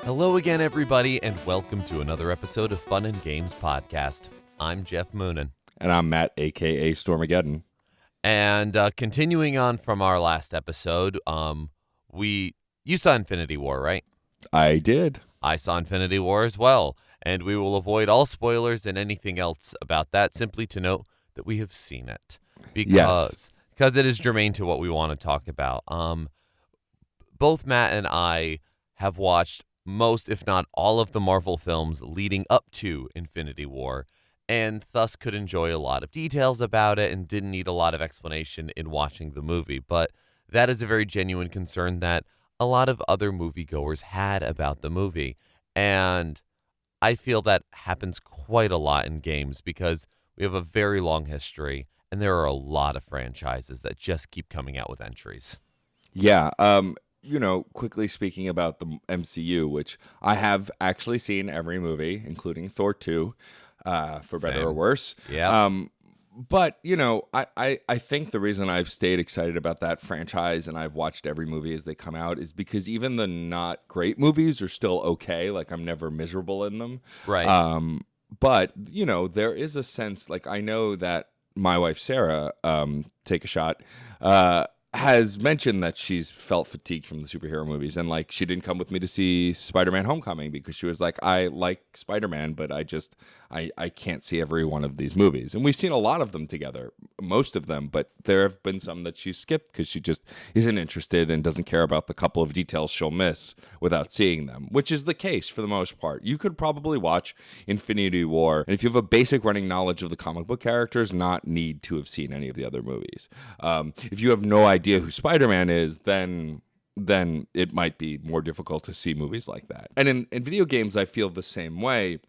Hello again, everybody, and welcome to another episode of Fun and Games Podcast. I'm Geoff Moonen. And I'm Matt, a.k.a. Stormageddon. And continuing on from our last episode, you saw Infinity War, right? I did. I saw Infinity War as well, and we will avoid all spoilers and anything else about that, simply to note that we have seen it. Because it is germane to what we want to talk about. Both Matt and I have watched most, if not all, of the Marvel films leading up to Infinity War, and thus could enjoy a lot of details about it and didn't need a lot of explanation in watching the movie. But that is a very genuine concern that a lot of other moviegoers had about the movie. And I feel that happens quite a lot in games because we have a very long history, and there are a lot of franchises that just keep coming out with entries. Yeah, quickly speaking about the MCU, which I have actually seen every movie, including Thor 2, for better or worse. Yeah. But, I think the reason I've stayed excited about that franchise and I've watched every movie as they come out is because even the not great movies are still okay. Like, I'm never miserable in them. Right. But, there is a sense, like, I know that my wife, Sarah, take a shot, has mentioned that she's felt fatigued from the superhero movies, and like she didn't come with me to see Spider-Man Homecoming because she was like, I like Spider-Man, but I can't see every one of these movies. And we've seen a lot of them together, most of them, but there have been some that she skipped because she just isn't interested and doesn't care about the couple of details she'll miss without seeing them, which is the case for the most part. You could probably watch Infinity War, and if you have a basic running knowledge of the comic book characters, not need to have seen any of the other movies. If you have no idea who Spider-Man is, then it might be more difficult to see movies like that. And in video games, I feel the same way.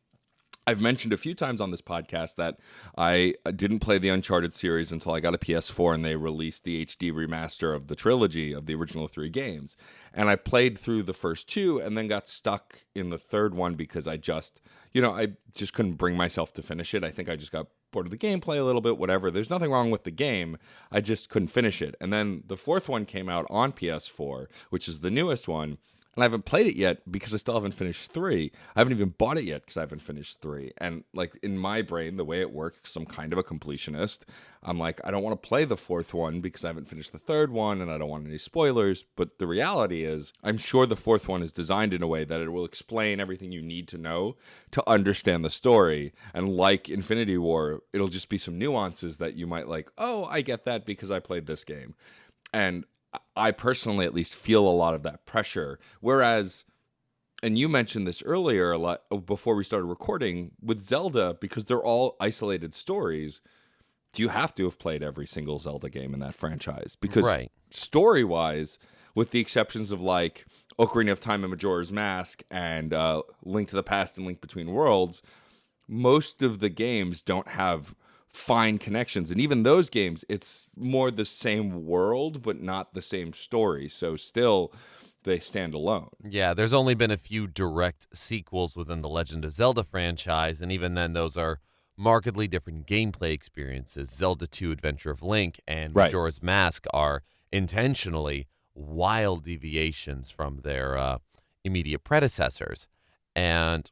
I've mentioned a few times on this podcast that I didn't play the Uncharted series until I got a PS4 and they released the HD remaster of the trilogy of the original 3 games. And I played through the first 2 and then got stuck in the third one because I just couldn't bring myself to finish it. I think I just got bored of the gameplay a little bit, whatever. There's nothing wrong with the game. I just couldn't finish it. And then the fourth one came out on PS4, which is the newest one. And I haven't played it yet because I still haven't finished 3. I haven't even bought it yet because I haven't finished 3. And like in my brain, the way it works, I'm kind of a completionist. I'm like, I don't want to play the fourth one because I haven't finished the third one and I don't want any spoilers. But the reality is, I'm sure the fourth one is designed in a way that it will explain everything you need to know to understand the story. And like Infinity War, it'll just be some nuances that you might like, oh, I get that because I played this game. And I personally at least feel a lot of that pressure. Whereas, and you mentioned this earlier a lot before we started recording, with Zelda, because they're all isolated stories, do you have to have played every single Zelda game in that franchise? Because story-wise, with the exceptions of like Ocarina of Time and Majora's Mask and Link to the Past and Link Between Worlds, most of the games don't have fine connections, and even those games, it's more the same world but not the same story, so still they stand alone. Yeah, there's only been a few direct sequels within the Legend of Zelda franchise, and even then those are markedly different gameplay experiences. Zelda 2 Adventure of Link and Majora's Mask are intentionally wild deviations from their immediate predecessors. And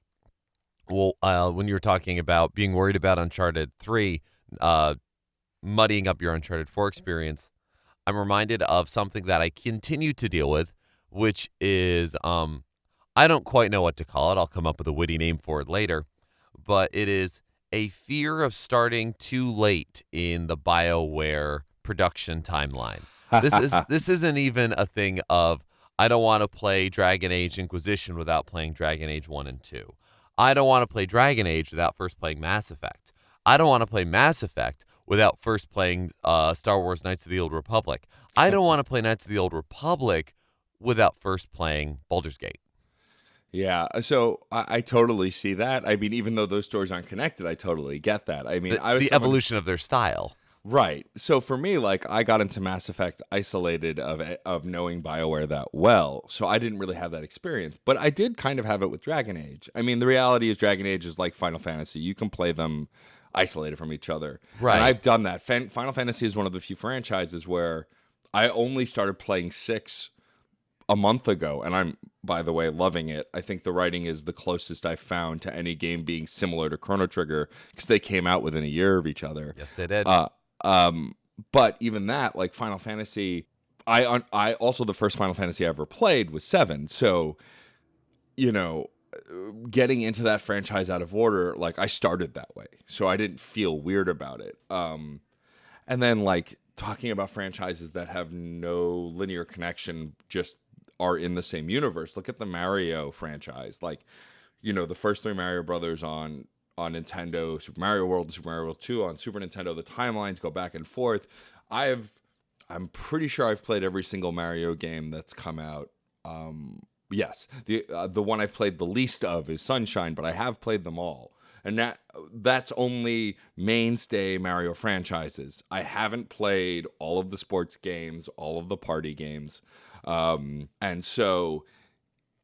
when you were talking about being worried about Uncharted 3 muddying up your Uncharted 4 experience, I'm reminded of something that I continue to deal with, which is, I don't quite know what to call it. I'll come up with a witty name for it later. But it is a fear of starting too late in the BioWare production timeline. This isn't even a thing of, I don't want to play Dragon Age Inquisition without playing Dragon Age 1 and 2. I don't want to play Dragon Age without first playing Mass Effect. I don't want to play Mass Effect without first playing Star Wars Knights of the Old Republic. I don't want to play Knights of the Old Republic without first playing Baldur's Gate. Yeah, so I totally see that. I mean, even though those stories aren't connected, I totally get that. I mean, the evolution of their style. Right. So for me, like, I got into Mass Effect isolated of knowing BioWare that well, so I didn't really have that experience. But I did kind of have it with Dragon Age. I mean, the reality is Dragon Age is like Final Fantasy. You can play them isolated from each other. Right. And I've done that. Final Fantasy is one of the few franchises where I only started playing 6 a month ago, and I'm, by the way, loving it. I think the writing is the closest I've found to any game being similar to Chrono Trigger, because they came out within a year of each other. Yes, they did. But even that, like Final Fantasy, I also, the first Final Fantasy I ever played was 7. So, you know, getting into that franchise out of order, like I started that way, so I didn't feel weird about it. And then like talking about franchises that have no linear connection, just are in the same universe. Look at the Mario franchise. Like, you know, the first 3 Mario Brothers on Nintendo, Super Mario World and Super Mario World 2 on Super Nintendo, the timelines go back and forth. I'm pretty sure I've played every single Mario game that's come out. Yes, the one I've played the least of is Sunshine, but I have played them all. And that's only mainstay Mario franchises. I haven't played all of the sports games, all of the party games. And so,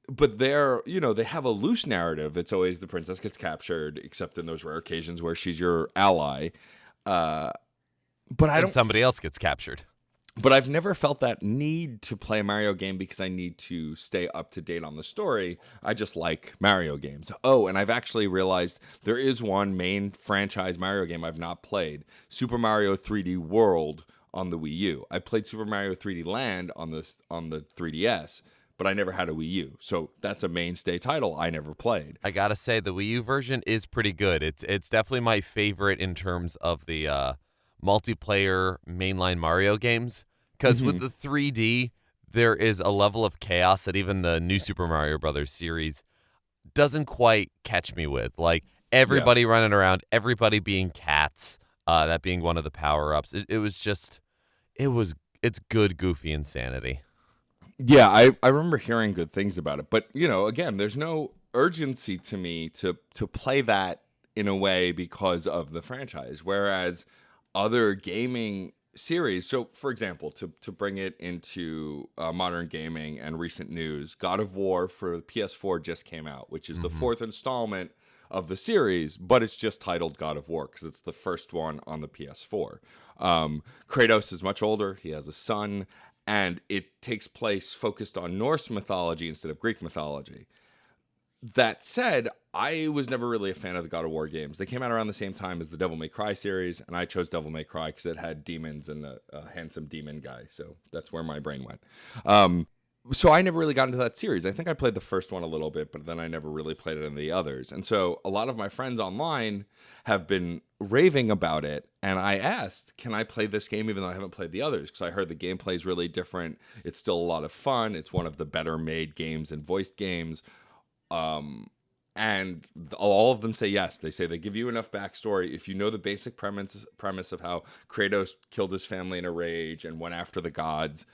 but they're, you know, they have a loose narrative. It's always the princess gets captured, except in those rare occasions where she's your ally. But somebody else gets captured. But I've never felt that need to play a Mario game because I need to stay up to date on the story. I just like Mario games. Oh, and I've actually realized there is one main franchise Mario game I've not played. Super Mario 3D World on the Wii U. I played Super Mario 3D Land on the 3DS, but I never had a Wii U. So that's a mainstay title I never played. I gotta say, the Wii U version is pretty good. It's definitely my favorite in terms of the multiplayer mainline Mario games, because with the 3D, there is a level of chaos that even the new Super Mario Brothers series doesn't quite catch me with. Like everybody running around, everybody being cats, that being one of the power-ups. It's good, goofy insanity. Yeah, I remember hearing good things about it. But, you know, again, there's no urgency to me to play that in a way because of the franchise. Whereas other gaming series, so for example, to bring it into modern gaming and recent news, God of War for PS4 just came out, which is the 4th installment of the series, but it's just titled God of War because it's the first one on the PS4. Kratos is much older, he has a son, and it takes place focused on Norse mythology instead of Greek mythology. That said, I was never really a fan of the God of War games. They came out around the same time as the Devil May Cry series, and I chose Devil May Cry because it had demons and a handsome demon guy, so that's where my brain went. So I never really got into that series. I think I played the first one a little bit, but then I never really played it in the others. And so a lot of my friends online have been raving about it, and I asked, can I play this game even though I haven't played the others? Because I heard the gameplay is really different. It's still a lot of fun. It's one of the better made games and voiced games. And all of them say yes. They say they give you enough backstory. If you know the basic premise of how Kratos killed his family in a rage and went after the gods,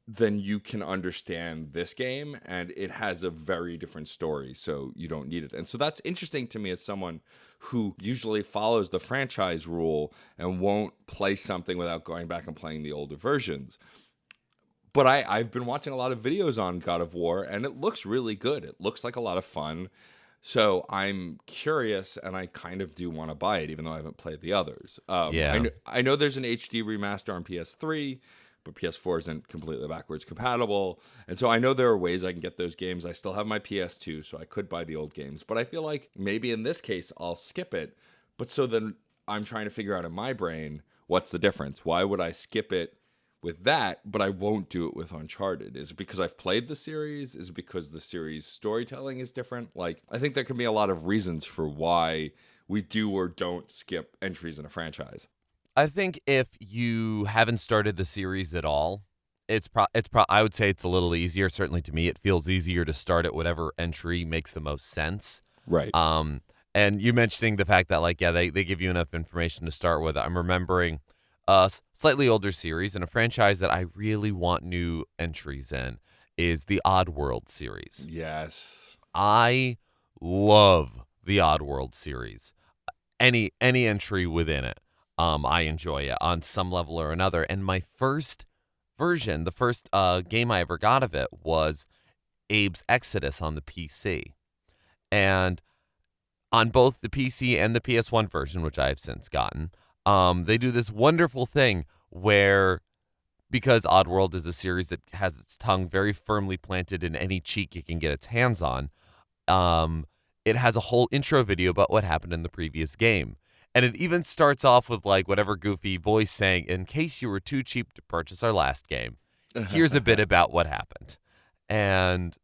then you can understand this game, and it has a very different story, so you don't need it. And so that's interesting to me as someone who usually follows the franchise rule and won't play something without going back and playing the older versions. But I've been watching a lot of videos on God of War, and it looks really good. It looks like a lot of fun. So I'm curious, and I kind of do want to buy it, even though I haven't played the others. I know there's an HD remaster on PS3, but PS4 isn't completely backwards compatible. And so I know there are ways I can get those games. I still have my PS2, so I could buy the old games. But I feel like maybe in this case, I'll skip it. But so then I'm trying to figure out in my brain, what's the difference? Why would I skip it with that, but I won't do it with Uncharted? Is it because I've played the series? Is it because the series storytelling is different? Like, I think there can be a lot of reasons for why we do or don't skip entries in a franchise. I think if you haven't started the series at all, I would say it's a little easier. Certainly to me, it feels easier to start at whatever entry makes the most sense. Right. And you mentioning the fact that, like, yeah, they give you enough information to start with. I'm remembering a slightly older series and a franchise that I really want new entries in is the Oddworld series. Yes. I love the Oddworld series. Any entry within it, I enjoy it on some level or another. And my first version, the first game I ever got of it was Abe's Exodus on the PC. And on both the PC and the PS1 version, which I have since gotten, they do this wonderful thing where because Oddworld is a series that has its tongue very firmly planted in any cheek it can get its hands on, it has a whole intro video about what happened in the previous game. And it even starts off with like whatever goofy voice saying, in case you were too cheap to purchase our last game, here's a bit about what happened. And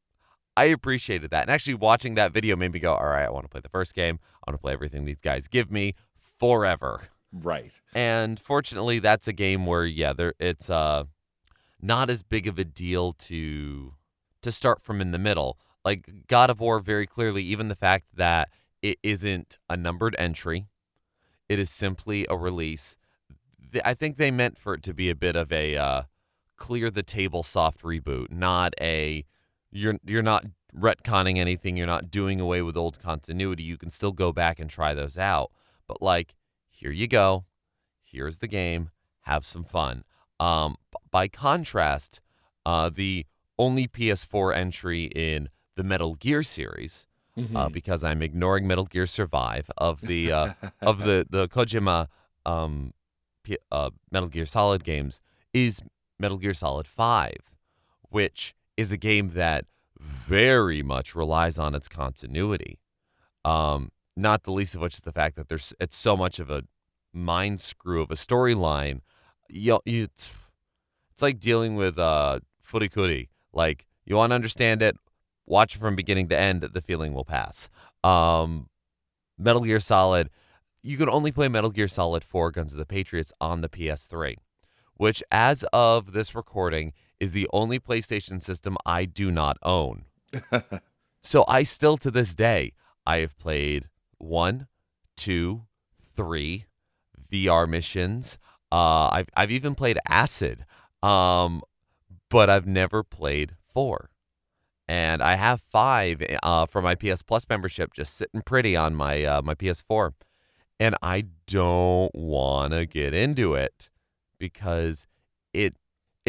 I appreciated that. And actually watching that video made me go, all right, I want to play the first game. I want to play everything these guys give me forever. Right. And fortunately, that's a game where, it's not as big of a deal to start from in the middle. Like God of War, very clearly, even the fact that it isn't a numbered entry, it is simply a release. I think they meant for it to be a bit of a clear the table soft reboot, not a you're not retconning anything, you're not doing away with old continuity. You can still go back and try those out, but like, here you go, here's the game, have some fun. By contrast, the only PS4 entry in the Metal Gear series, because I'm ignoring Metal Gear Survive of the Kojima Metal Gear Solid games, is Metal Gear Solid 5, which is a game that very much relies on its continuity. Not the least of which is the fact that it's so much of a mind screw of a storyline. It's like dealing with furikuri. Like, you want to understand it, watch it from beginning to end, the feeling will pass. Metal Gear Solid, you can only play Metal Gear Solid 4 Guns of the Patriots on the PS3, which as of this recording is the only PlayStation system I do not own. So I still, to this day, I have played 1, 2, 3 VR missions. I've even played Acid, but I've never played 4. And I have 5 for my PS Plus membership just sitting pretty on my my PS4. And I don't want to get into it because it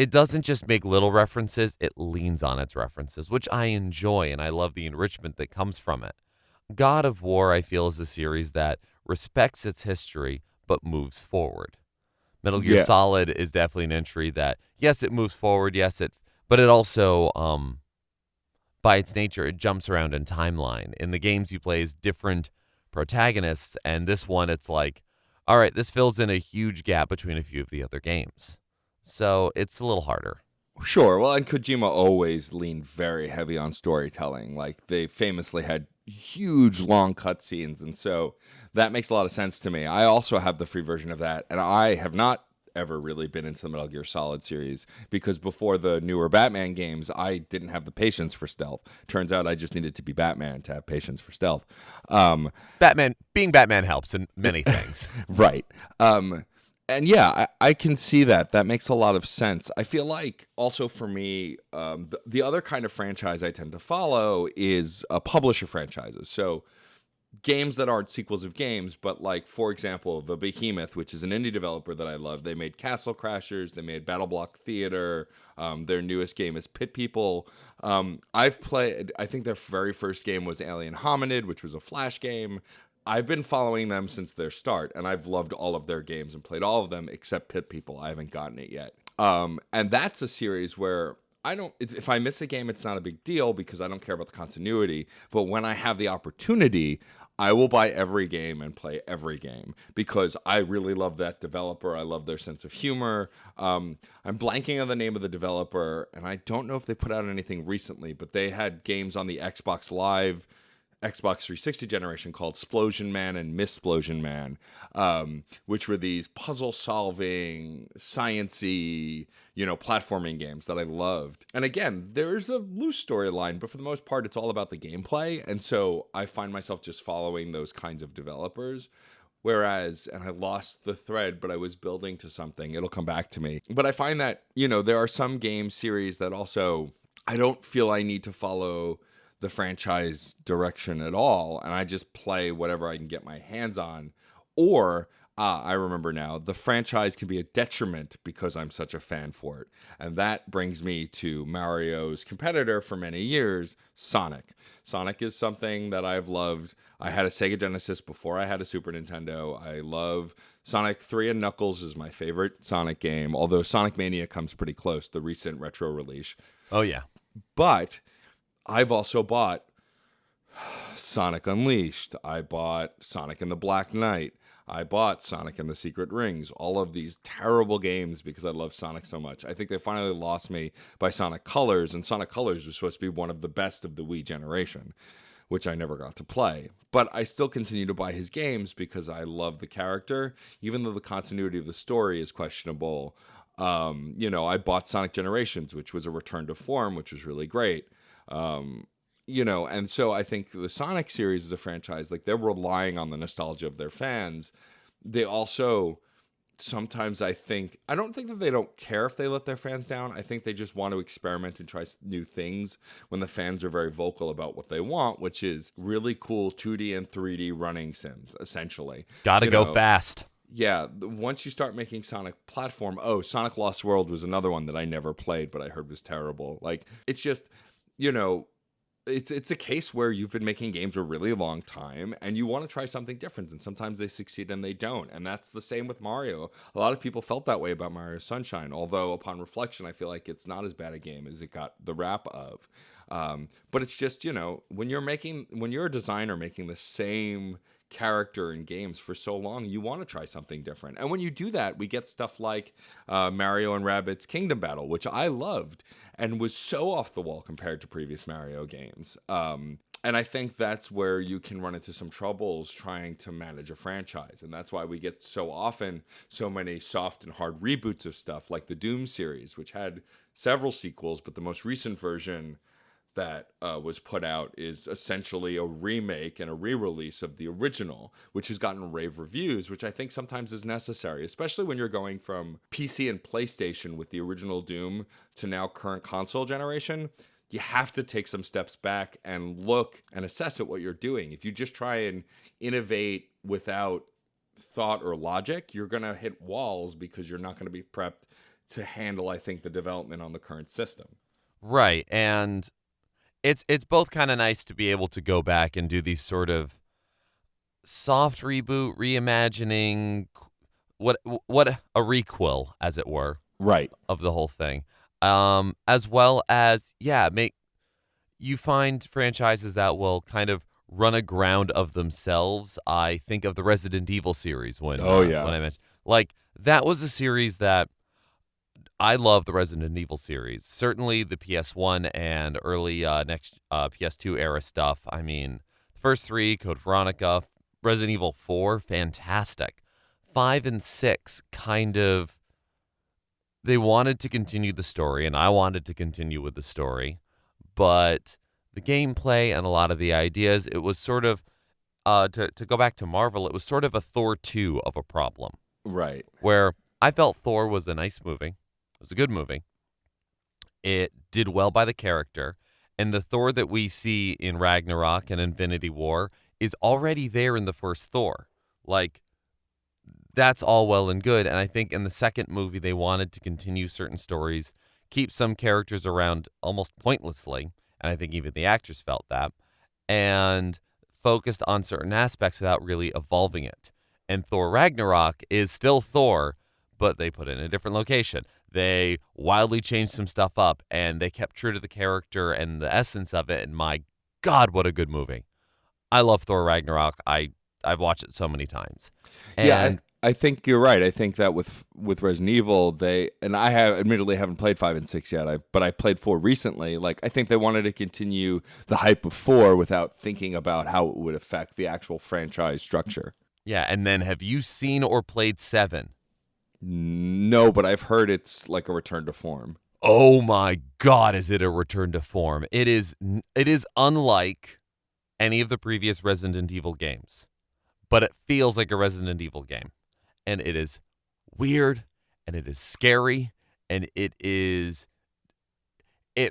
doesn't just make little references, it leans on its references, which I enjoy, and I love the enrichment that comes from it. God of War, I feel, is a series that respects its history but moves forward. Metal Gear Solid is definitely an entry that, yes, it moves forward, but it also, by its nature, it jumps around in timeline. In the games you play as different protagonists, and this one, it's like, all right, this fills in a huge gap between a few of the other games. So it's a little harder. Sure. Well, and Kojima always leaned very heavy on storytelling. Like, they famously had huge, long cutscenes, and so that makes a lot of sense to me. I also have the free version of that, and I have not ever really been into the Metal Gear Solid series because before the newer Batman games, I didn't have the patience for stealth. Turns out I just needed to be Batman to have patience for stealth. Being Batman helps in many things. Right. And yeah, I can see that. That makes a lot of sense. I feel like also for me, the other kind of franchise I tend to follow is publisher franchises. So games that aren't sequels of games, but like, for example, the Behemoth, which is an indie developer that I love. They made Castle Crashers. They made Battle Block Theater. Their newest game is Pit People. I've played, I think their very first game was Alien Hominid, which was a Flash game. I've been following them since their start, and I've loved all of their games and played all of them except Pit People. I haven't gotten it yet. And that's a series where if I miss a game, it's not a big deal because I don't care about the continuity. But when I have the opportunity, I will buy every game and play every game because I really love that developer. I love their sense of humor. I'm blanking on the name of the developer, and I don't know if they put out anything recently, but they had games on the Xbox Live Xbox 360 generation called Splosion Man and Missplosion Man, which were these puzzle-solving, science-y, platforming games that I loved. And again, there's a loose storyline, but for the most part, it's all about the gameplay. And so I find myself just following those kinds of developers. Whereas, and I lost the thread, but I was building to something. It'll come back to me. But I find that, there are some game series that also I don't feel I need to follow the franchise direction at all, and I just play whatever I can get my hands on, or I remember now. The franchise can be a detriment because I'm such a fan for it. And that brings me to Mario's competitor for many years, Sonic. Sonic is something that I've loved. I had a Sega Genesis before I had a Super Nintendo. I love Sonic 3 and Knuckles is my favorite Sonic game, although Sonic Mania comes pretty close, the recent retro release. Oh, yeah. But I've also bought Sonic Unleashed. I bought Sonic and the Black Knight. I bought Sonic and the Secret Rings. All of these terrible games because I love Sonic so much. I think they finally lost me by Sonic Colors, and Sonic Colors was supposed to be one of the best of the Wii generation, which I never got to play. But I still continue to buy his games because I love the character, even though the continuity of the story is questionable. I bought Sonic Generations, which was a return to form, which was really great. And so I think the Sonic series is a franchise, like they're relying on the nostalgia of their fans. They also sometimes I don't think that they don't care if they let their fans down. I think they just want to experiment and try new things when the fans are very vocal about what they want, which is really cool 2D and 3D running sims, essentially. Gotta go fast. Yeah, once you start making Sonic platform, Sonic Lost World was another one that I never played, but I heard was terrible. Like, it's just, it's a case where you've been making games a really long time and you want to try something different, and sometimes they succeed and they don't. And that's the same with Mario. A lot of people felt that way about Mario Sunshine, although upon reflection, I feel like it's not as bad a game as it got the rap of. But it's just, when you're a designer making the same character in games for so long, you want to try something different. And when you do that, we get stuff like Mario and Rabbids Kingdom Battle, which I loved and was so off the wall compared to previous Mario games. And I think that's where you can run into some troubles trying to manage a franchise. And that's why we get so often so many soft and hard reboots of stuff like the Doom series, which had several sequels, but the most recent version that was put out is essentially a remake and a re-release of the original, which has gotten rave reviews, which I think sometimes is necessary, especially when you're going from PC and PlayStation with the original Doom to now current console generation. You have to take some steps back and look and assess at what you're doing. If you just try and innovate without thought or logic, you're going to hit walls because you're not going to be prepped to handle, I think, the development on the current system. Right, and It's both kind of nice to be able to go back and do these sort of soft reboot, reimagining, what a requel, as it were, right, of the whole thing, as well as you find franchises that will kind of run aground of themselves. I think of the Resident Evil series when I mentioned that was a series that. I love the Resident Evil series. Certainly the PS1 and early next PS2 era stuff. I mean, the first three, Code Veronica, Resident Evil 4, fantastic. 5 and 6 kind of, they wanted to continue the story, and I wanted to continue with the story. But the gameplay and a lot of the ideas, it was sort of, to go back to Marvel, it was sort of a Thor 2 of a problem. Right. Where I felt Thor was a nice movie. It was a good movie. It did well by the character. And the Thor that we see in Ragnarok and Infinity War is already there in the first Thor. Like, that's all well and good. And I think in the second movie, they wanted to continue certain stories, keep some characters around almost pointlessly. And I think even the actors felt that. And focused on certain aspects without really evolving it. And Thor Ragnarok is still Thor, but they put it in a different location. They wildly changed some stuff up, and they kept true to the character and the essence of it, and my God, what a good movie. I love Thor Ragnarok. I've watched it so many times. And I think you're right. I think that with Resident Evil, I admittedly haven't played 5 and 6 yet, but I played 4 recently. Like, I think they wanted to continue the hype of 4 without thinking about how it would affect the actual franchise structure. Yeah, and then have you seen or played 7? No, but I've heard it's like a return to form. Oh my God, is it a return to form? It is unlike any of the previous Resident Evil games, but it feels like a Resident Evil game. And it is weird, and it is scary, and it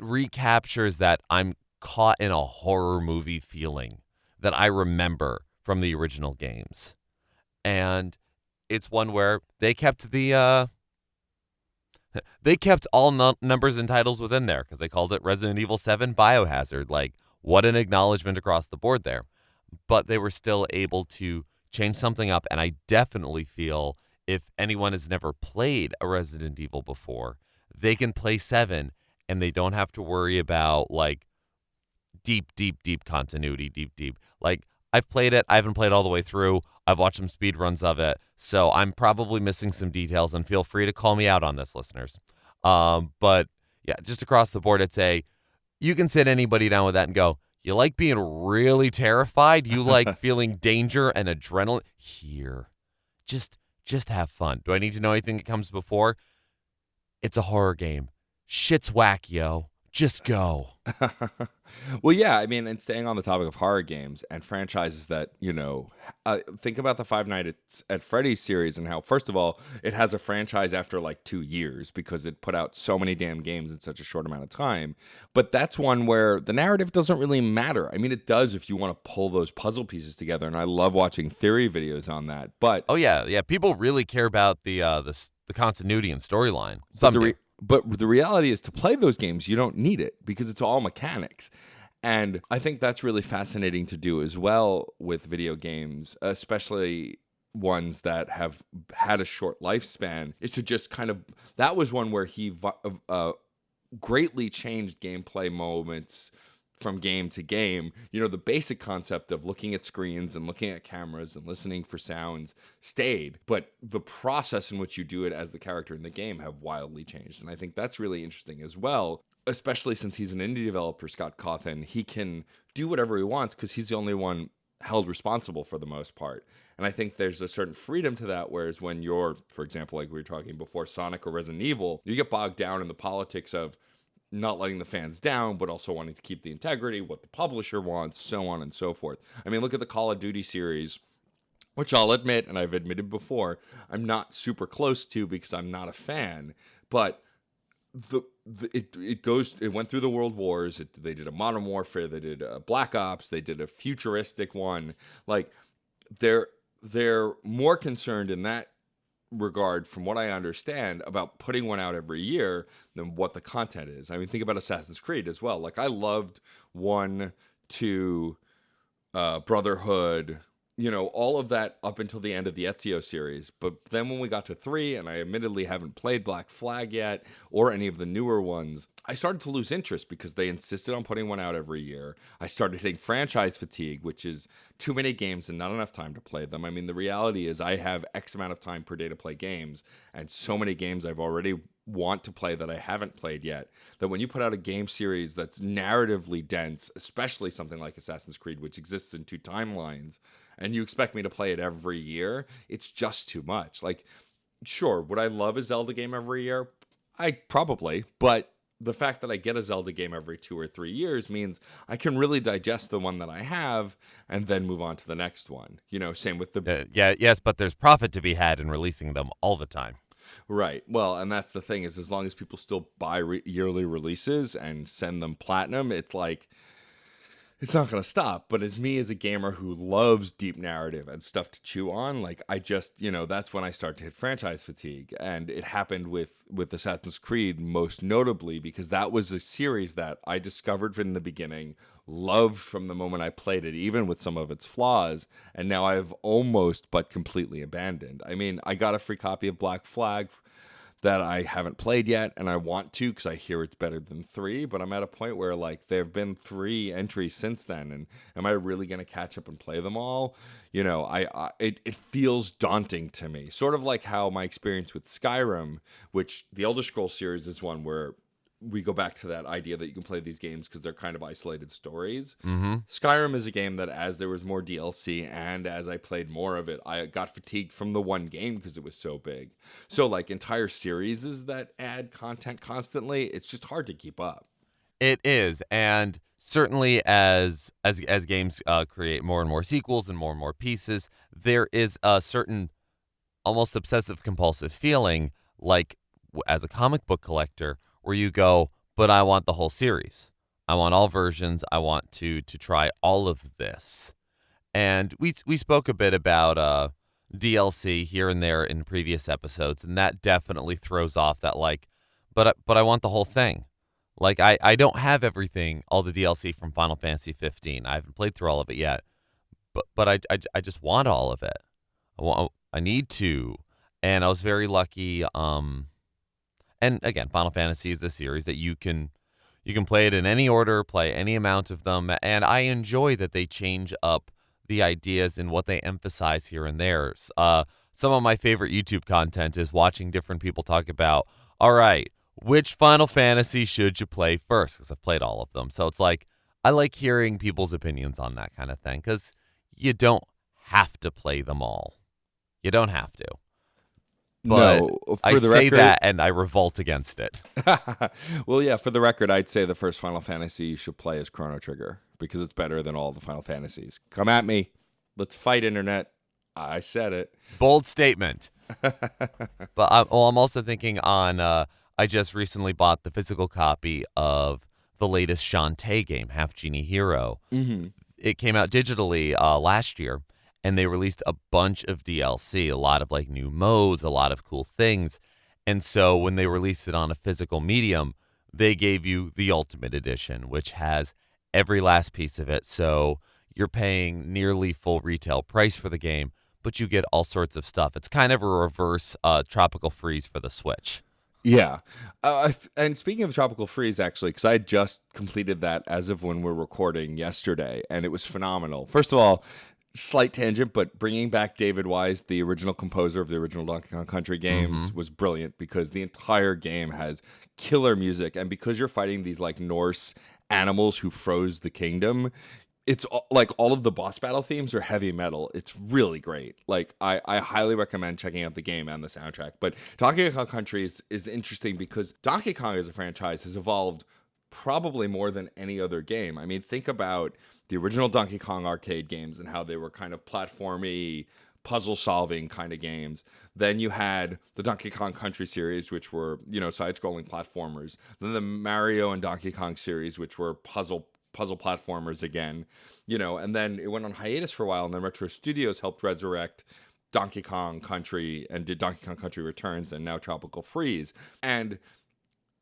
recaptures that I'm caught in a horror movie feeling that I remember from the original games. And it's one where they kept all numbers and titles within there because they called it Resident Evil 7 Biohazard. Like, what an acknowledgement across the board there. But they were still able to change something up, and I definitely feel if anyone has never played a Resident Evil before, they can play 7, and they don't have to worry about, like, deep continuity, deep. Like, I've played it. I haven't played all the way through. I've watched some speed runs of it, so I'm probably missing some details, and feel free to call me out on this, listeners. But, yeah, just across the board, you can sit anybody down with that and go, you like being really terrified? You like feeling danger and adrenaline? Here. Just have fun. Do I need to know anything that comes before? It's a horror game. Shit's whack, yo. Just go. Well, yeah, I mean, and staying on the topic of horror games and franchises that, think about the Five Nights at Freddy's series and how, first of all, it has a franchise after like 2 years because it put out so many damn games in such a short amount of time. But that's one where the narrative doesn't really matter. I mean, it does if you want to pull those puzzle pieces together, and I love watching theory videos on that. But oh yeah, people really care about the continuity and storyline. But the reality is, to play those games, you don't need it because it's all mechanics. And I think that's really fascinating to do as well with video games, especially ones that have had a short lifespan, is to just kind of, that was one where he greatly changed gameplay moments from game to game. The basic concept of looking at screens and looking at cameras and listening for sounds stayed, but the process in which you do it as the character in the game have wildly changed. And I think that's really interesting as well, especially since he's an indie developer, Scott Cawthon. He can do whatever he wants because he's the only one held responsible for the most part. And I think there's a certain freedom to that, whereas when you're, for example, like we were talking before, Sonic or Resident Evil, you get bogged down in the politics of not letting the fans down, but also wanting to keep the integrity, what the publisher wants, so on and so forth. I mean, look at the Call of Duty series, which I'll admit, and I've admitted before, I'm not super close to because I'm not a fan, but it went through the World Wars. They did a Modern Warfare, they did a Black Ops, they did a futuristic one. Like, they're more concerned in that regard, from what I understand, about putting one out every year than what the content is. I mean, think about Assassin's Creed as well. Like, I loved 1, 2, Brotherhood, all of that up until the end of the Ezio series. But then when we got to 3, and I admittedly haven't played Black Flag yet or any of the newer ones, I started to lose interest because they insisted on putting one out every year. I started hitting franchise fatigue, which is too many games and not enough time to play them. I mean, the reality is I have X amount of time per day to play games, and so many games I've already want to play that I haven't played yet, that when you put out a game series that's narratively dense, especially something like Assassin's Creed, which exists in 2 timelines, and you expect me to play it every year, it's just too much. Like, sure, would I love a Zelda game every year? I probably, but the fact that I get a Zelda game every 2 or 3 years means I can really digest the one that I have and then move on to the next one. Same with the... yes, but there's profit to be had in releasing them all the time. Right. Well, and that's the thing, is as long as people still buy yearly releases and send them platinum, it's like, it's not going to stop. But as a gamer who loves deep narrative and stuff to chew on, like, I just, that's when I start to hit franchise fatigue. And it happened with Assassin's Creed, most notably, because that was a series that I discovered from the beginning, loved from the moment I played it, even with some of its flaws, and now I've almost but completely abandoned. I mean, I got a free copy of Black Flag that I haven't played yet, and I want to because I hear it's better than 3, but I'm at a point where, like, there have been 3 entries since then, and am I really going to catch up and play them all? It feels daunting to me. Sort of like how my experience with Skyrim, which the Elder Scrolls series is one where we go back to that idea that you can play these games because they're kind of isolated stories. Mm-hmm. Skyrim is a game that, as there was more DLC and as I played more of it, I got fatigued from the one game because it was so big. So, like, entire series that add content constantly, it's just hard to keep up. It is, and certainly as games create more and more sequels and more pieces, there is a certain almost obsessive compulsive feeling, like as a comic book collector, where you go, but I want the whole series. I want all versions. I want to try all of this. And we spoke a bit about DLC here and there in previous episodes, and that definitely throws off that but I want the whole thing. Like I don't have everything, all the DLC from Final Fantasy 15. I haven't played through all of it yet, but I just want all of it. I need to, and I was very lucky. And again, Final Fantasy is a series that you can play it in any order, play any amount of them, and I enjoy that they change up the ideas and what they emphasize here and there. Some of my favorite YouTube content is watching different people talk about, all right, which Final Fantasy should you play first? Because I've played all of them. So it's like, I like hearing people's opinions on that kind of thing, because you don't have to play them all. You don't have to. But No, I for the say record, that and I revolt against it. well, yeah, for the record, I'd say the first Final Fantasy you should play is Chrono Trigger because it's better than all the Final Fantasies. Come at me. Let's fight, internet. I said it. Bold statement. But I'm also thinking on, I just recently bought the physical copy of the latest Shantae game, Half Genie Hero. Mm-hmm. It came out digitally last year, and they released a bunch of DLC, a lot of like new modes, a lot of cool things. And so when they released it on a physical medium, they gave you the Ultimate Edition, which has every last piece of it. So you're paying nearly full retail price for the game, but you get all sorts of stuff. It's kind of a reverse Tropical Freeze for the Switch. Yeah. And speaking of Tropical Freeze, actually, because I had just completed that as of when we're recording yesterday, and it was phenomenal. First of all, slight tangent, but bringing back David Wise, the original composer of the original Donkey Kong Country games, was brilliant because the entire game has killer music. And because you're fighting these like Norse animals who froze the kingdom, it's like all of the boss battle themes are heavy metal. It's really great. Like I highly recommend checking out the game and the soundtrack. But Donkey Kong Country is interesting because Donkey Kong as a franchise has evolved probably more than any other game. I mean, think about the original Donkey Kong arcade games and how they were kind of platformy, puzzle solving kind of games. Then you had the Donkey Kong Country series, which were, side scrolling platformers. Then the Mario and Donkey Kong series, which were puzzle platformers again, and then it went on hiatus for a while, and then Retro Studios helped resurrect Donkey Kong Country and did Donkey Kong Country Returns and now Tropical Freeze. And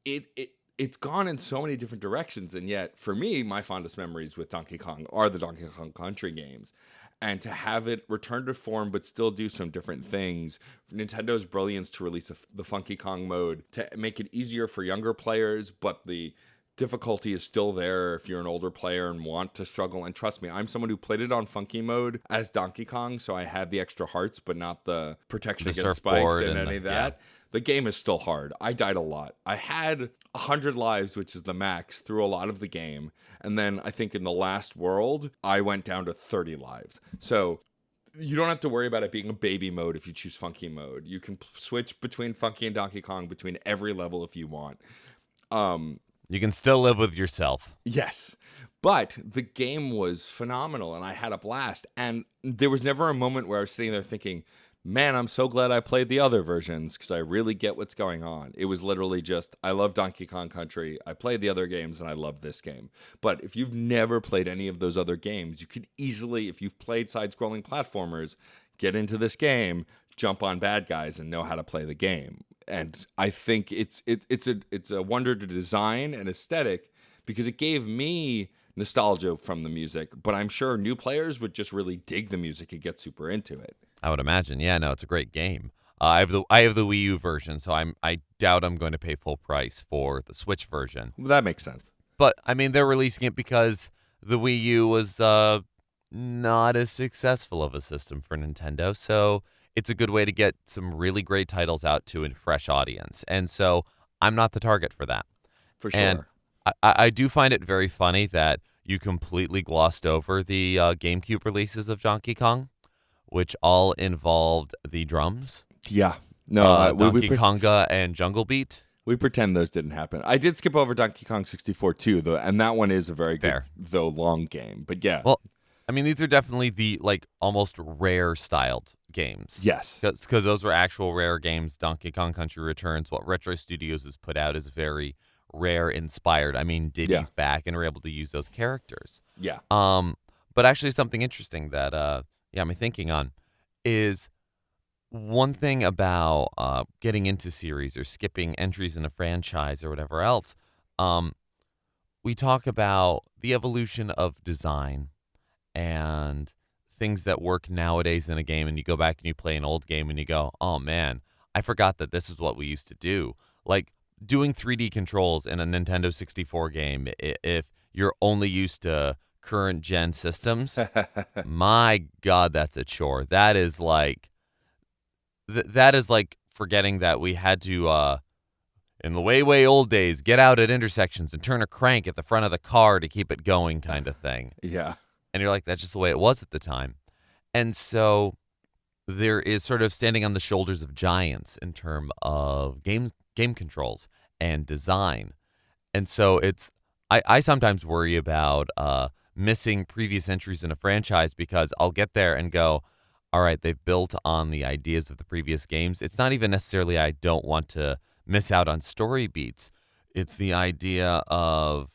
it's gone in so many different directions, and yet for me, my fondest memories with Donkey Kong are the Donkey Kong Country games. And to have it return to form but still do some different things, Nintendo's brilliance to release the Funky Kong mode to make it easier for younger players, but the difficulty is still there if you're an older player and want to struggle. And trust me, I'm someone who played it on Funky mode as Donkey Kong, so I had the extra hearts, but not the protection against spikes and any of that. Yeah. The game is still hard. I died a lot. I had 100 lives, which is the max, through a lot of the game. And then I think in the last world, I went down to 30 lives. So you don't have to worry about it being a baby mode if you choose Funky mode. You can switch between Funky and Donkey Kong between every level if you want. You can still live with yourself. Yes. But the game was phenomenal, and I had a blast. And there was never a moment where I was sitting there thinking, man, I'm so glad I played the other versions because I really get what's going on. It was literally just, I love Donkey Kong Country. I played the other games, and I love this game. But if you've never played any of those other games, you could easily, if you've played side-scrolling platformers, get into this game, jump on bad guys, and know how to play the game. And I think it's a wonder to design and aesthetic because it gave me nostalgia from the music, but I'm sure new players would just really dig the music and get super into it. I would imagine. Yeah, no, it's a great game. I have the Wii U version, so I doubt I'm going to pay full price for the Switch version. Well, that makes sense. But I mean, they're releasing it because the Wii U was not as successful of a system for Nintendo, so it's a good way to get some really great titles out to a fresh audience. And so I'm not the target for that. For sure. And I do find it very funny that you completely glossed over the GameCube releases of Donkey Kong, which all involved the drums. Yeah. No, Donkey Konga and Jungle Beat. We pretend those didn't happen. I did skip over Donkey Kong 64 too, though, and that one is a very good, though long game. But yeah. Well, I mean, these are definitely the almost rare styled games. Yes. Because those were actual rare games. Donkey Kong Country Returns, what Retro Studios has put out is very rare inspired. I mean, Diddy's back and we're able to use those characters. Yeah. But actually something interesting that I'm thinking on is one thing about getting into series or skipping entries in a franchise or whatever else, um, we talk about the evolution of design and things that work nowadays in a game, and you go back and you play an old game and you go, oh man, I forgot that this is what we used to do. Like doing 3D controls in a Nintendo 64 game, if you're only used to current gen systems, my God, that's a chore. That is like forgetting that we had to in the way old days get out at intersections and turn a crank at the front of the car to keep it going kind of thing. Yeah. And you're like, that's just the way it was at the time. And so there is sort of standing on the shoulders of giants in terms of game controls and design. And so I sometimes worry about missing previous entries in a franchise because I'll get there and go, all right, they've built on the ideas of the previous games. It's not even necessarily I don't want to miss out on story beats. It's the idea of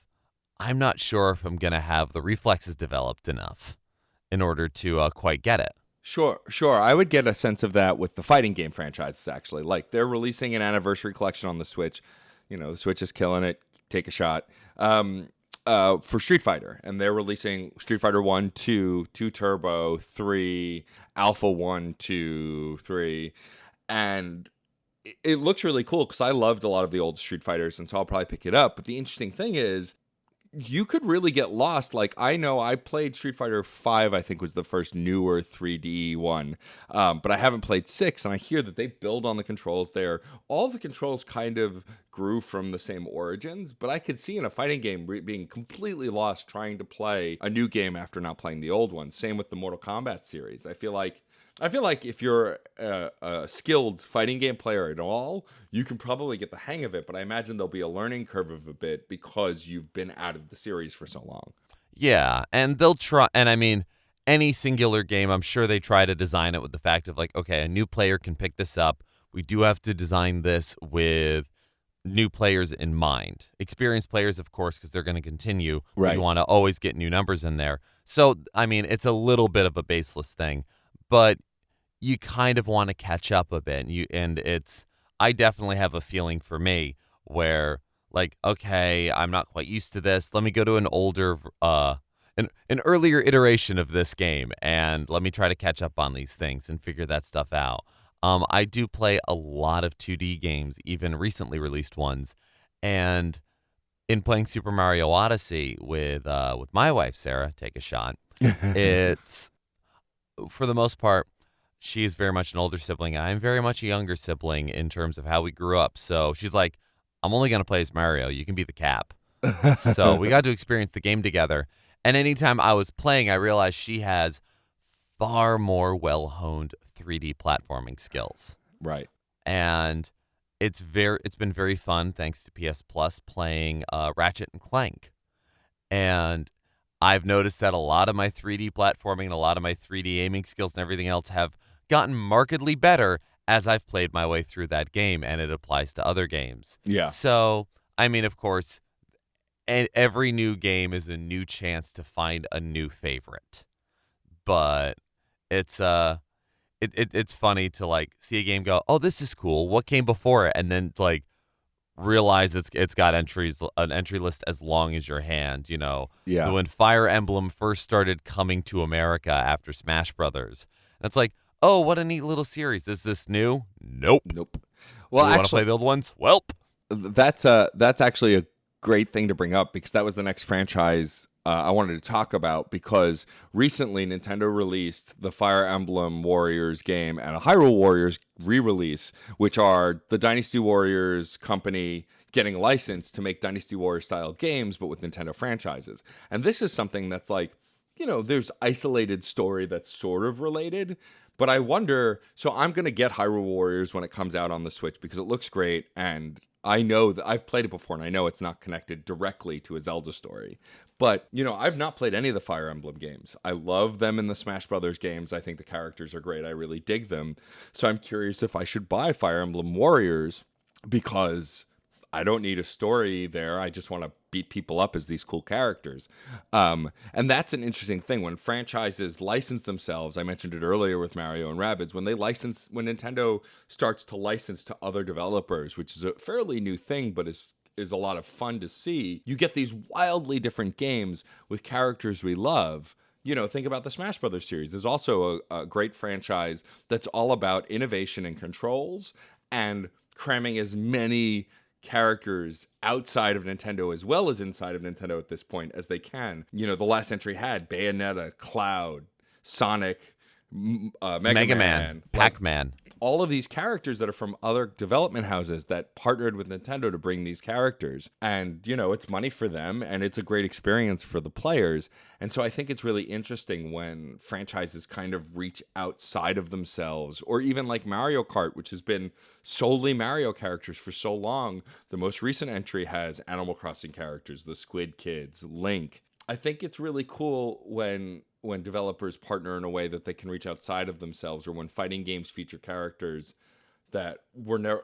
I'm not sure if I'm going to have the reflexes developed enough in order to quite get it. Sure. I would get a sense of that with the fighting game franchises, actually. Like, they're releasing an anniversary collection on the Switch. You know, the Switch is killing it. Take a shot. For Street Fighter. And they're releasing Street Fighter 1, 2, 2 Turbo, 3, Alpha 1, 2, 3. And it looks really cool because I loved a lot of the old Street Fighters, and so I'll probably pick it up. But the interesting thing is, you could really get lost. Like, I know I played Street Fighter 5, I think was the first newer 3D one. But I haven't played 6, and I hear that they build on the controls there. All the controls kind of grew from the same origins, but I could see in a fighting game being completely lost trying to play a new game after not playing the old one. Same with the Mortal Kombat series. I feel like if you're a skilled fighting game player at all, you can probably get the hang of it, but I imagine there'll be a learning curve of a bit because you've been out of the series for so long. Yeah, and they'll try, and I mean, any singular game, I'm sure they try to design it with the fact of like, okay, a new player can pick this up. We do have to design this with new players in mind. Experienced players, of course, because they're going to continue. Right. You want to always get new numbers in there. So, I mean, it's a little bit of a baseless thing, but you kind of want to catch up a bit. I definitely have a feeling for me where, like, okay, I'm not quite used to this. Let me go to an older, an earlier iteration of this game, and let me try to catch up on these things and figure that stuff out. I do play a lot of 2D games, even recently released ones, and in playing Super Mario Odyssey with my wife Sarah, take a shot. It's for the most part, she is very much an older sibling. I'm very much a younger sibling in terms of how we grew up. So she's like, I'm only going to play as Mario. You can be the Cap. So we got to experience the game together. And anytime I was playing, I realized she has far more well-honed 3D platforming skills. Right. And it's been very fun, thanks to PS Plus, playing Ratchet and Clank. And I've noticed that a lot of my 3D platforming and a lot of my 3D aiming skills and everything else have gotten markedly better as I've played my way through that game, and it applies to other games. Yeah. So, I mean, of course, every new game is a new chance to find a new favorite. But it's it's funny to like see a game go, oh, this is cool. What came before it? And then like realize it's got an entry list as long as your hand, you know. Yeah. When Fire Emblem first started coming to America after Smash Brothers. And it's like, oh, what a neat little series. Is this new? Nope. Well, you want to play the old ones? Welp. That's actually a great thing to bring up because that was the next franchise I wanted to talk about, because recently Nintendo released the Fire Emblem Warriors game and a Hyrule Warriors re-release, which are the Dynasty Warriors company getting licensed to make Dynasty Warriors style games, but with Nintendo franchises. And this is something that's like, you know, there's isolated story that's sort of related, but I wonder, so I'm going to get Hyrule Warriors when it comes out on the Switch because it looks great, and I know that I've played it before, and I know it's not connected directly to a Zelda story. But, you know, I've not played any of the Fire Emblem games. I love them in the Smash Brothers games. I think the characters are great. I really dig them. So I'm curious if I should buy Fire Emblem Warriors because I don't need a story there. I just want to beat people up as these cool characters. And that's an interesting thing. When franchises license themselves, I mentioned it earlier with Mario and Rabbids, when Nintendo starts to license to other developers, which is a fairly new thing, but is a lot of fun to see, you get these wildly different games with characters we love. Think about the Smash Brothers series. There's also a great franchise that's all about innovation and controls and cramming as many characters outside of Nintendo as well as inside of Nintendo at this point as they can. The last entry had Bayonetta, Cloud, Sonic, Mega Man, Pac-Man. All of these characters that are from other development houses that partnered with Nintendo to bring these characters. And, it's money for them and it's a great experience for the players. And so I think it's really interesting when franchises kind of reach outside of themselves, or even like Mario Kart, which has been solely Mario characters for so long. The most recent entry has Animal Crossing characters, the Squid Kids, Link. I think it's really cool when developers partner in a way that they can reach outside of themselves, or when fighting games feature characters that were never,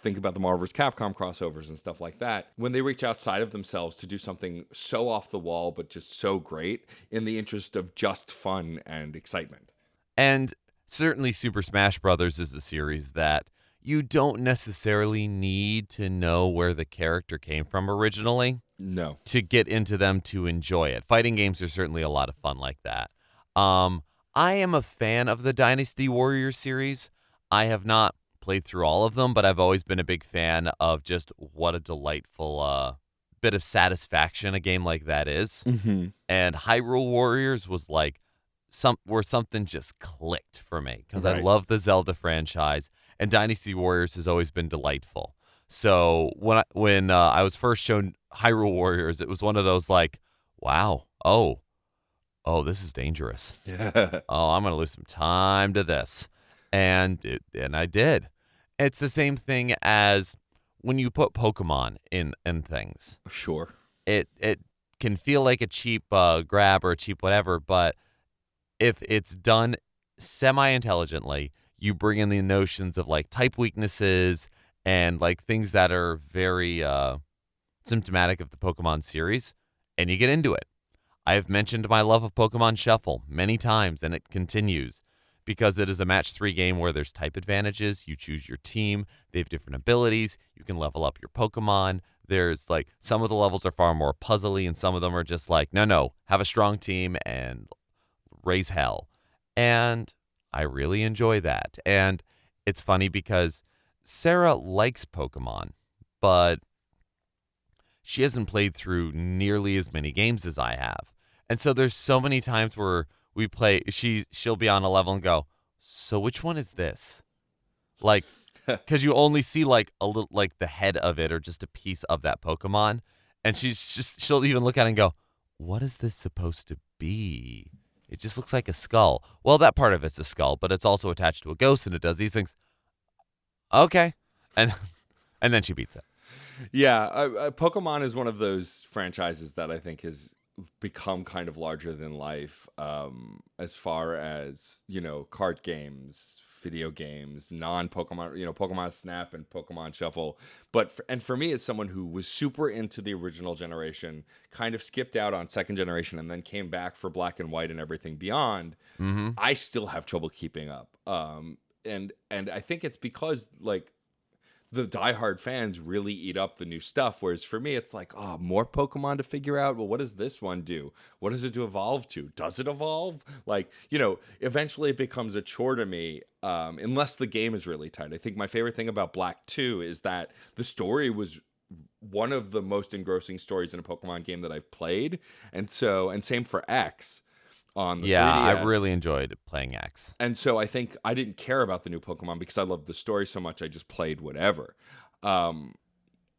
think about the Marvel vs. Capcom crossovers and stuff like that. When they reach outside of themselves to do something so off the wall, but just so great in the interest of just fun and excitement. And certainly Super Smash Brothers is a series that you don't necessarily need to know where the character came from originally. No. To get into them to enjoy it. Fighting games are certainly a lot of fun like that. I am a fan of the Dynasty Warriors series. I have not played through all of them, but I've always been a big fan of just what a delightful bit of satisfaction a game like that is. Mm-hmm. And Hyrule Warriors was like where something just clicked for me, because Right. I love the Zelda franchise, and Dynasty Warriors has always been delightful. So when I was first shown Hyrule Warriors, it was one of those like, wow, oh, this is dangerous. Yeah. Oh, I'm going to lose some time to this. And I did. It's the same thing as when you put Pokemon in things. Sure. It can feel like a cheap grab or a cheap whatever, but if it's done semi-intelligently, you bring in the notions of like type weaknesses and like things that are very symptomatic of the Pokemon series, and you get into it. I have mentioned my love of Pokemon Shuffle many times, and it continues, because it is a match 3 game where there's type advantages. You choose your team. They have different abilities. You can level up your Pokemon. There's like, some of the levels are far more puzzly, and some of them are just like, no, have a strong team and raise hell. And I really enjoy that. And it's funny because Sarah likes Pokemon, but she hasn't played through nearly as many games as I have. And so there's so many times where we play, she'll be on a level and go, so which one is this? Like, because you only see like a little, like the head of it or just a piece of that Pokemon. And she'll even look at it and go, what is this supposed to be? It just looks like a skull. Well, that part of it's a skull, but it's also attached to a ghost and it does these things. Okay. And then she beats it. Yeah, Pokemon is one of those franchises that I think has become kind of larger than life, as far as, card games, video games, non-Pokemon, Pokemon Snap and Pokemon Shuffle. But for me, as someone who was super into the original generation, kind of skipped out on second generation and then came back for Black and White and everything beyond, I still have trouble keeping up. And I think it's because like the diehard fans really eat up the new stuff. Whereas for me, it's like, more Pokemon to figure out. Well, what does this one do? What does it to evolve to? Does it evolve? Like, eventually it becomes a chore to me, unless the game is really tight. I think my favorite thing about Black 2 is that the story was one of the most engrossing stories in a Pokemon game that I've played. And same for X. On the 3DS. I really enjoyed playing X. And so I think I didn't care about the new Pokemon because I loved the story so much. I just played whatever. And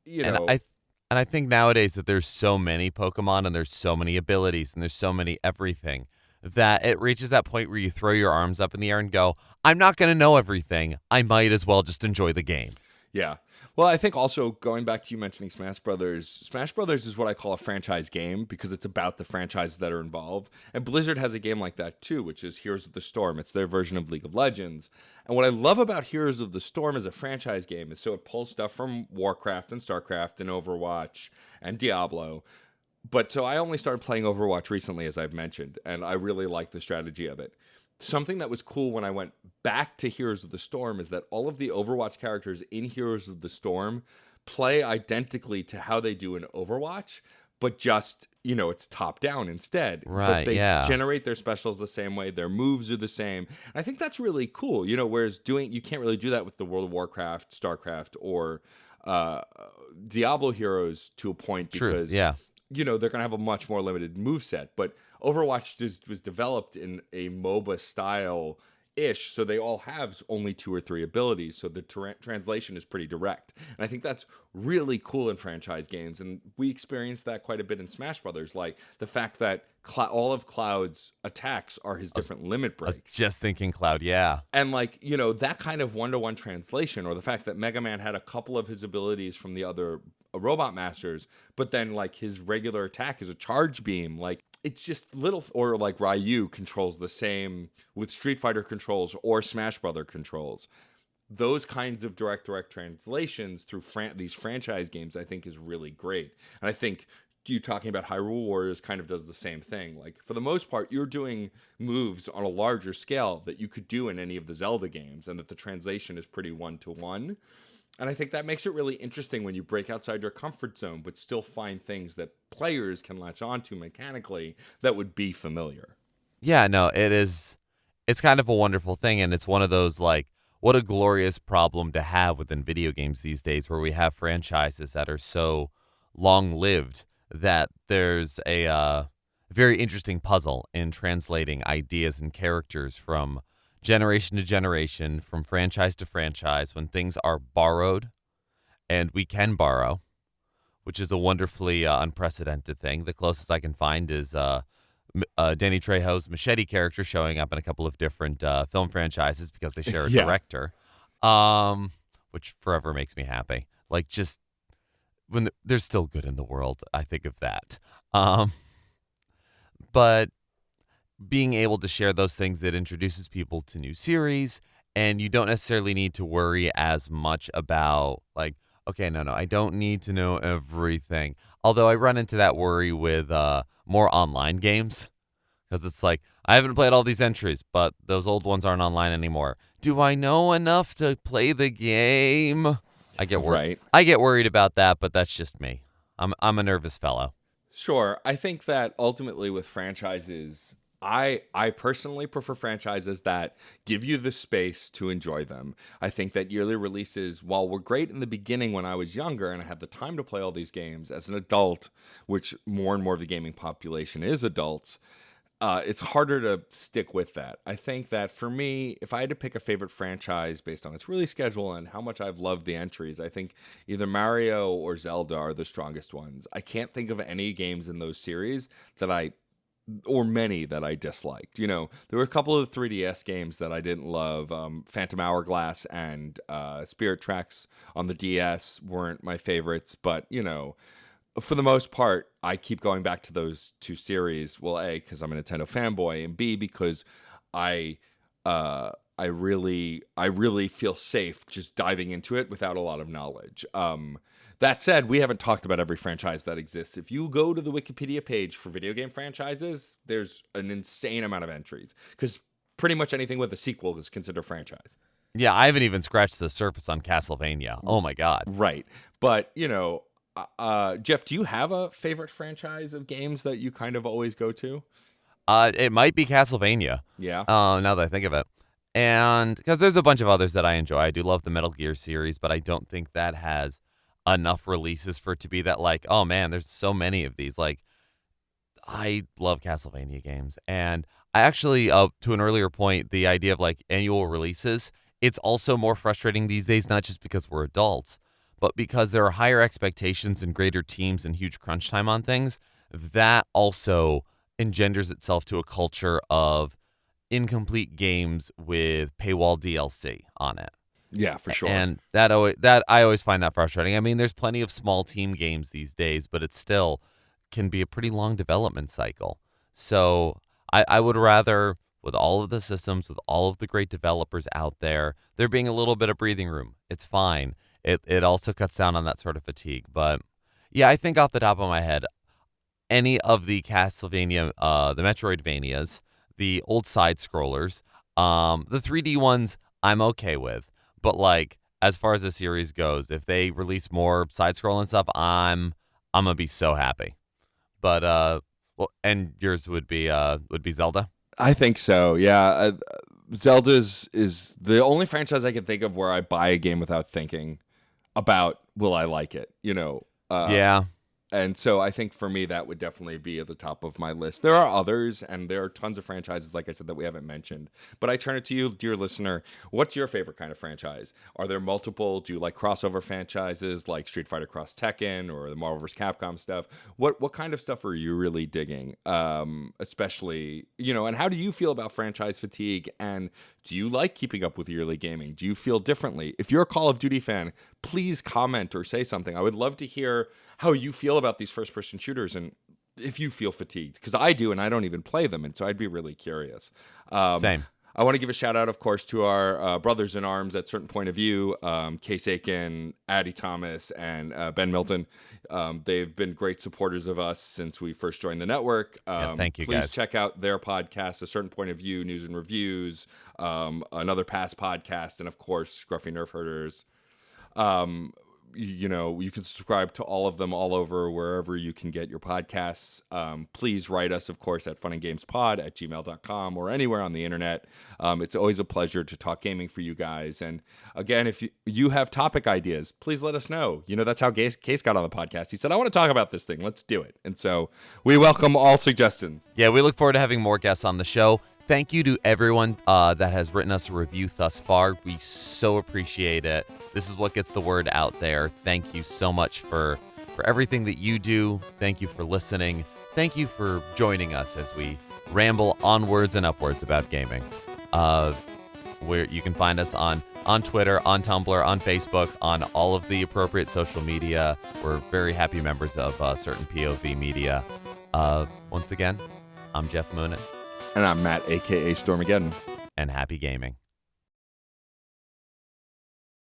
I think nowadays that there's so many Pokemon and there's so many abilities and there's so many everything that it reaches that point where you throw your arms up in the air and go, I'm not going to know everything. I might as well just enjoy the game. Yeah. Well, I think also going back to you mentioning Smash Brothers is what I call a franchise game because it's about the franchises that are involved. And Blizzard has a game like that too, which is Heroes of the Storm. It's their version of League of Legends. And what I love about Heroes of the Storm as a franchise game is so it pulls stuff from Warcraft and StarCraft and Overwatch and Diablo. But so I only started playing Overwatch recently, as I've mentioned, and I really like the strategy of it. Something that was cool when I went back to Heroes of the Storm is that all of the Overwatch characters in Heroes of the Storm play identically to how they do in Overwatch, but just, it's top down instead. Right, but they yeah. generate their specials the same way, their moves are the same. And I think that's really cool, whereas you can't really do that with the World of Warcraft, StarCraft, or Diablo heroes to a point because yeah. they're going to have a much more limited move set. But Overwatch just was developed in a MOBA style ish, so they all have only 2 or 3 abilities, so the translation is pretty direct. And I think that's really cool in franchise games, and we experienced that quite a bit in Smash Brothers, like the fact that all of Cloud's attacks are his different limit breaks. I was just thinking Cloud, yeah. And that kind of one-to-one translation, or the fact that Mega Man had a couple of his abilities from the other Robot Masters, but then his regular attack is a charge beam, it's just little, or Ryu controls the same with Street Fighter controls or Smash Brother controls. Those kinds of direct translations through these franchise games, I think, is really great. And I think you talking about Hyrule Warriors kind of does the same thing. For the most part, you're doing moves on a larger scale that you could do in any of the Zelda games, and that the translation is pretty one-to-one. And I think that makes it really interesting when you break outside your comfort zone, but still find things that players can latch onto mechanically that would be familiar. Yeah, no, it's kind of a wonderful thing. And it's one of those, what a glorious problem to have within video games these days, where we have franchises that are so long-lived that there's a very interesting puzzle in translating ideas and characters from generation to generation, from franchise to franchise, when things are borrowed, and we can borrow, which is a wonderfully unprecedented thing. The closest I can find is Danny Trejo's Machete character showing up in a couple of different film franchises because they share a director, which forever makes me happy. Just when there's still good in the world, I think of that. But being able to share those things, that introduces people to new series, and you don't necessarily need to worry as much about okay, no, I don't need to know everything. Although I run into that worry with more online games, because it's I haven't played all these entries, but those old ones aren't online anymore. Do I know enough to play the game? I get worried. Right. I get worried about that, but that's just me. I'm a nervous fellow. Sure. I think that ultimately with franchises, I personally prefer franchises that give you the space to enjoy them. I think that yearly releases, while were great in the beginning when I was younger and I had the time to play all these games, as an adult, which more and more of the gaming population is adults, it's harder to stick with that. I think that for me, if I had to pick a favorite franchise based on its release schedule and how much I've loved the entries, I think either Mario or Zelda are the strongest ones. I can't think of any games in those series or many that I disliked. There were a couple of 3DS games that I didn't love. Phantom Hourglass and Spirit Tracks on the DS weren't my favorites, but, for the most part, I keep going back to those 2 series. Well, A, because I'm a Nintendo fanboy, and B, because I really feel safe just diving into it without a lot of knowledge. That said, we haven't talked about every franchise that exists. If you go to the Wikipedia page for video game franchises, there's an insane amount of entries, because pretty much anything with a sequel is considered a franchise. Yeah, I haven't even scratched the surface on Castlevania. Oh my God. Right. But, Geoff, do you have a favorite franchise of games that you kind of always go to? It might be Castlevania. Yeah. Now that I think of it. And because there's a bunch of others that I enjoy. I do love the Metal Gear series, but I don't think that has enough releases for it to be that oh man, there's so many of these. I love Castlevania games. And I actually, to an earlier point, the idea of annual releases, it's also more frustrating these days, not just because we're adults, but because there are higher expectations and greater teams and huge crunch time on things. That also engenders itself to a culture of incomplete games with paywall DLC on it. Yeah, for sure. And that I always find that frustrating. I mean, there's plenty of small team games these days, but it still can be a pretty long development cycle. So I would rather, with all of the systems, with all of the great developers out there being a little bit of breathing room. It's fine. It also cuts down on that sort of fatigue. But yeah, I think off the top of my head, any of the Castlevania, the Metroidvanias, the old side scrollers, the 3D ones, I'm okay with. But like, as far as the series goes, if they release more side scrolling stuff, I'm gonna be so happy. But well, and yours would be Zelda. I think so. Yeah, Zelda's is the only franchise I can think of where I buy a game without thinking about will I like it. Yeah. And so I think for me, that would definitely be at the top of my list. There are others, and there are tons of franchises, like I said, that we haven't mentioned. But I turn it to you, dear listener. What's your favorite kind of franchise? Are there multiple? Do you like crossover franchises like Street Fighter Cross Tekken or the Marvel vs. Capcom stuff? What kind of stuff are you really digging? Especially, and how do you feel about franchise fatigue? And do you like keeping up with yearly gaming? Do you feel differently? If you're a Call of Duty fan, please comment or say something. I would love to hear how you feel about these first-person shooters and if you feel fatigued, because I do, and I don't even play them, and so I'd be really curious. Same. I want to give a shout out, of course, to our brothers in arms at Certain Point of View, Case Aiken, Addie Thomas, and Ben Milton. They've been great supporters of us since we first joined the network. Yes, thank you, please guys. check out their podcast, A Certain Point of View, News and Reviews, Another Past Podcast, and, of course, Scruffy Nerf Herders. You can subscribe to all of them all over wherever you can get your podcasts. Please write us, of course, at funandgamespod@gmail.com or anywhere on the internet. It's always a pleasure to talk gaming for you guys. And again, if you have topic ideas, please let us know. That's how Case got on the podcast. He said, I want to talk about this thing. Let's do it. And so we welcome all suggestions. Yeah, we look forward to having more guests on the show. Thank you to everyone that has written us a review thus far. We so appreciate it. This is what gets the word out there. Thank you so much for everything that you do. Thank you for listening. Thank you for joining us as we ramble onwards and upwards about gaming. Where you can find us on Twitter, on Tumblr, on Facebook, on all of the appropriate social media. We're very happy members of Certain POV Media. Once again, I'm Geoff Moonen. And I'm Matt, a.k.a. Stormageddon. And happy gaming.